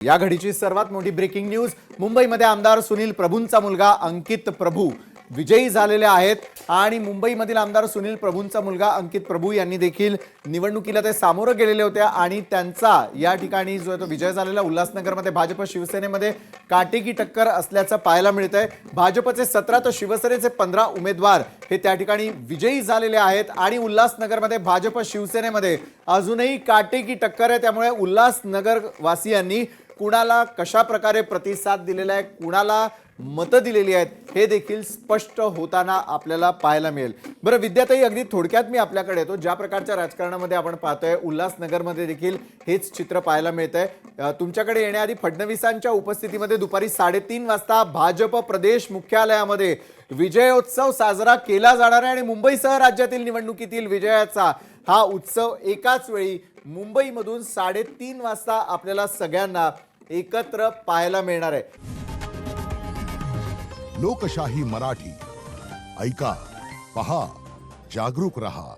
या घडीची सर्वात मोठी ब्रेकिंग न्यूज। मुंबईमध्ये आमदार सुनील प्रभूंचा मुलगा अंकित प्रभू विजयी झालेले आहेत आणि मुंबईमधील आमदार सुनील प्रभूंचा मुलगा अंकित प्रभू यांनी देखील निवडणुकीला ते सामोरं गेलेले होते आणि त्यांचा या ठिकाणी जो तो विजय झालेला उल्हासनगरमध्ये भाजप शिवसेनेमध्ये काटेकी टक्कर असल्याचं पाहायला मिळतंय। भाजपचे 17 तर शिवसेनेचे 15 उमेदवार हे त्या ठिकाणी विजयी झालेले आहेत आणि उल्हासनगरमध्ये भाजप शिवसेनेमध्ये अजूनही काटेकी टक्कर आहे। त्यामुळे उल्हासनगर वासियांनी कुणाला कशा प्रकारे प्रतिसाद दिलेला आहे, कुणाला मतं दिलेली आहेत हे देखील स्पष्ट होताना आपल्याला पाहायला मिळेल। बरं विद्याताई, अगदी थोडक्यात मी आपल्याकडे येतो। ज्या प्रकारच्या राजकारणामध्ये आपण पाहतोय उल्हासनगरमध्ये देखील हेच चित्र पाहायला मिळतंय। तुमच्याकडे येण्याआधी फडणवीसांच्या उपस्थितीमध्ये दुपारी 3:30 वाजता भाजप प्रदेश मुख्यालयामध्ये विजयोत्सव साजरा केला जाणार आहे आणि मुंबईसह राज्यातील निवडणुकीतील विजयाचा हा उत्सव एकाच वेळी मुंबईमधून 3:30 वाजता आपल्याला सगळ्यांना एकत्र पाहायला मिळणार आहे। लोकशाही मराठी ऐका, पहा, जागरूक रहा।